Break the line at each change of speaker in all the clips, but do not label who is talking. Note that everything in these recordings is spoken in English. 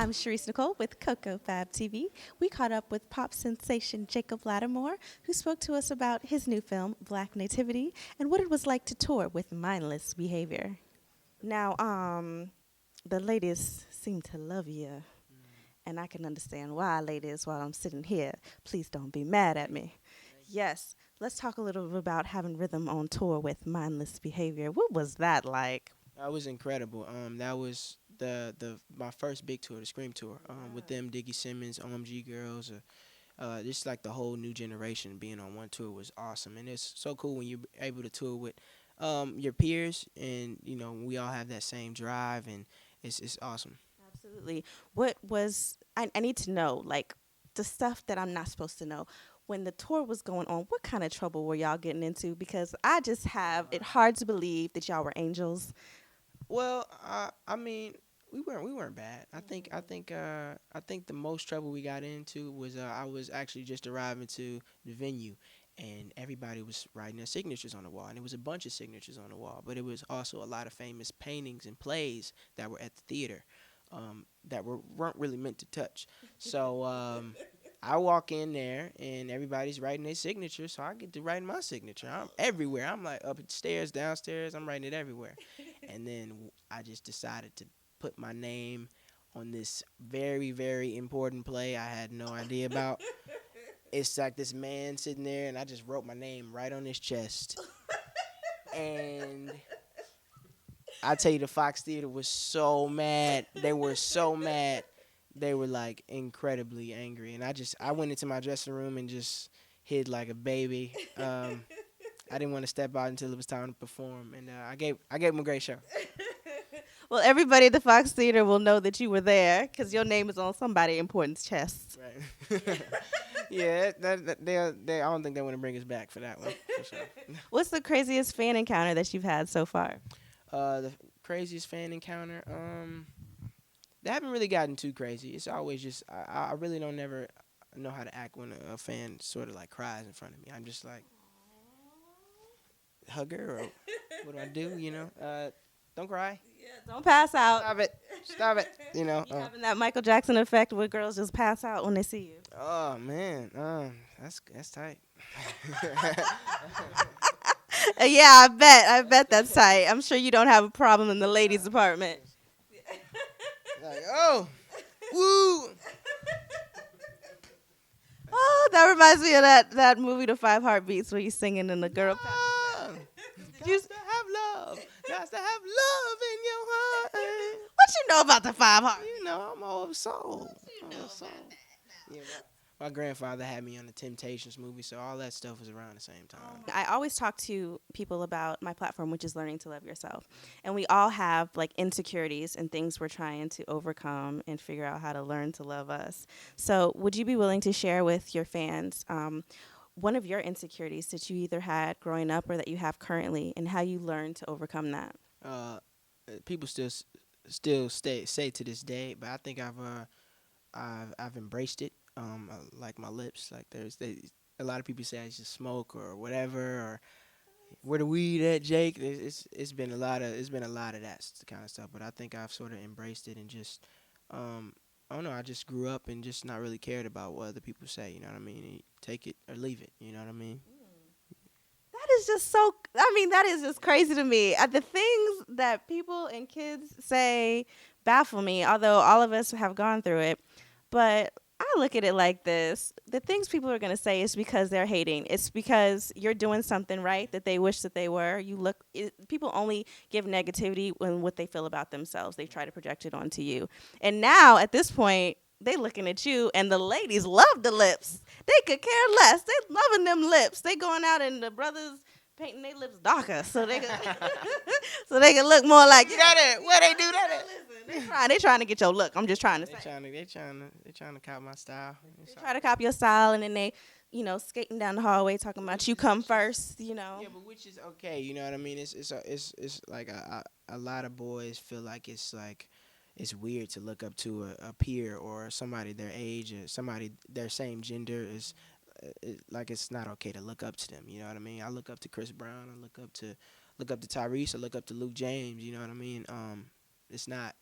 I'm Sharice Nicole with Coco Fab TV. We caught up with pop sensation Jacob Latimore, who spoke to us about his new film, Black Nativity, and what it was like to tour with mindless behavior. Now, the ladies seem to love you, and I can understand why, ladies, while I'm sitting here. Please don't be mad at me. Yes, let's talk a little bit about having rhythm on tour with mindless behavior. What was that like?
That was incredible. That was the my first big tour, the Scream tour. With them, Diggy Simmons, OMG Girls, just like the whole new generation being on one tour was awesome, and it's so cool when you're able to tour with your peers, and we all have that same drive, and it's awesome.
Absolutely. What was I need to know, like the stuff that I'm not supposed to know. When the tour was going on, what kind of trouble were y'all getting into? Because I just have it hard to believe that y'all were angels.
Well, I mean, we weren't bad. I think the most trouble we got into was I was actually just arriving to the venue, and everybody was writing their signatures on the wall, and it was a bunch of signatures on the wall, but it was also a lot of famous paintings and plays that were at the theater, that weren't really meant to touch. So I walk in there, and everybody's writing their signature, so I get to write my signature. I'm everywhere. I'm like upstairs, downstairs. I'm writing it everywhere. And then I just decided to put my name on this very, very important play I had no idea about. It's like this man sitting there, and I just wrote my name right on his chest. And I tell you, the Fox Theater was so mad. They were so mad. They were like incredibly angry, and I went into my dressing room and just hid like a baby. I didn't want to step out until it was time to perform, and I gave them a great show.
Well, everybody at the Fox Theater will know that you were there because your name is on somebody important's chest.
Right. Yeah, they I don't think they want to bring us back for that one. For sure.
What's the craziest fan encounter that you've had so far?
The craziest fan encounter. They haven't really gotten too crazy. It's always just I really don't never know how to act when a fan sort of like cries in front of me. I'm just like hug her or what do I do? Don't cry.
Yeah, don't pass out.
Stop it. Stop it.
You having that Michael Jackson effect where girls just pass out when they see you.
Oh man. That's tight.
Yeah, I bet. I bet that's tight. I'm sure you don't have a problem in the ladies' department.
Like woo.
Oh, that reminds me of that movie, The Five Heartbeats, where he's singing and the girl.
Love. Got to have love. Got to have love in your heart.
What you know about the Five Heartbeats?
I'm old soul. Old soul. Yeah, my grandfather had me on the Temptations movie, so all that stuff was around the same time.
I always talk to people about my platform, which is learning to love yourself. And we all have like insecurities and things we're trying to overcome and figure out how to learn to love us. So, would you be willing to share with your fans one of your insecurities that you either had growing up or that you have currently, and how you learned to overcome that?
Uh, People still say to this day, but I think I've embraced it. Like my lips, like a lot of people say I just smoke or whatever, or where the weed at, Jake. It's been a lot of that kind of stuff, but I think I've sort of embraced it and just I don't know. I just grew up and just not really cared about what other people say. You know what I mean? And take it or leave it. You know what I mean?
That is just so, I mean, that is just crazy to me. The things that people and kids say baffle me, although all of us have gone through it. But I look at it like this: the things people are going to say is because they're hating. It's because you're doing something right that they wish that they were. People only give negativity when what they feel about themselves. They try to project it onto you. And now at this point, they looking at you, and the ladies love the lips. They could care less. They loving them lips. They going out and the brothers painting their lips darker so they can so they can look more like
You got it. Where they do that at?
listen, they trying to get your look. I'm just trying to say.
They trying to copy my style.
They try to copy your style, and then they, skating down the hallway talking about you come first.
Yeah, but which is okay. You know what I mean? It's like a lot of boys feel like it's weird to look up to a peer or somebody their age or somebody their same gender is like it's not okay to look up to them. You know what I mean? I look up to Chris Brown. I look up to Tyrese. I look up to Luke James. You know what I mean? It's not.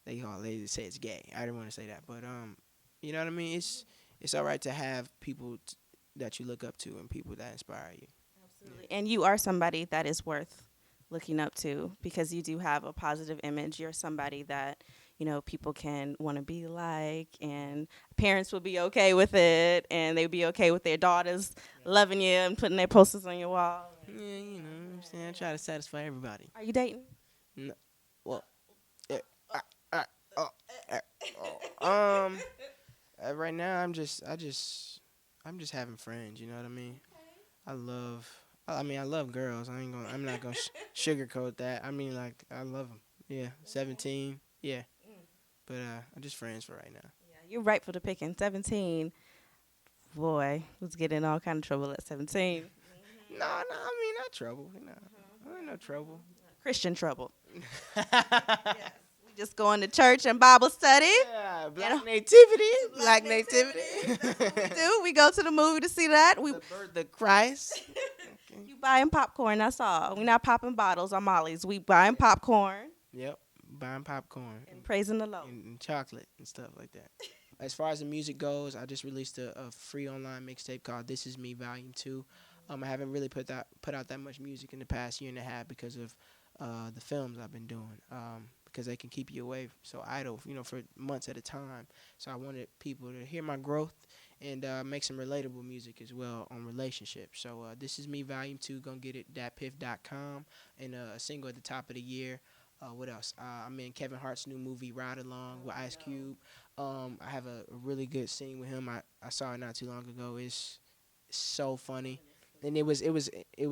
they say it's gay. I didn't want to say that, but you know what I mean. It's all right to have people that you look up to and people that inspire you.
Absolutely. And you are somebody that is worth looking up to because you do have a positive image. You're somebody that, people can want to be like, and parents will be okay with it, and they'd be okay with their daughters loving you and putting their posters on your wall.
Yeah, you know what I'm saying. I try to satisfy everybody.
Are you dating?
No, well, uh, uh, uh, uh, um, right now I'm just having friends. You know what I mean? I love. I mean, I love girls. I'm not gonna sugarcoat that. I mean, like, I love them. Yeah, 17. Yeah, but I'm just friends for right now.
Yeah, you're right for the picking. 17, boy, was getting in all kind of trouble at 17.
No, no, I mean not trouble. You know, I ain't no trouble.
Christian trouble. Yes. We just going to church and Bible study.
Yeah,
You know,
black nativity,
Black
black nativity.
That's what we do. We go to the movie to see that.
The birth of Christ. Okay.
You buying popcorn, that's all. We're not popping bottles or mollies. We buying popcorn
Yep, buying popcorn
and praising the Lord.
and chocolate and stuff like that. As far as the music goes, I just released a free online mixtape called "This Is Me Volume 2." I haven't really put out that much music in the past year and a half because of the films I've been doing. Because they can keep you away so idle, for months at a time. So I wanted people to hear my growth and make some relatable music as well on relationships. So This Is Me Volume 2, gonna get it, datpiff.com, and a single at the top of the year. What else? I'm in Kevin Hart's new movie, Ride Along, with Ice Cube. I have a really good scene with him. I saw it not too long ago. It's so funny. And it was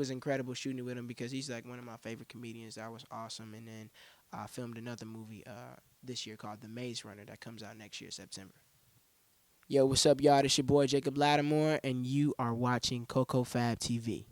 incredible shooting it with him because he's like one of my favorite comedians. That was awesome. And then I filmed another movie this year called The Maze Runner that comes out next year, September. Yo, what's up, y'all? It's your boy Jacob Latimore, and you are watching Coco Fab TV.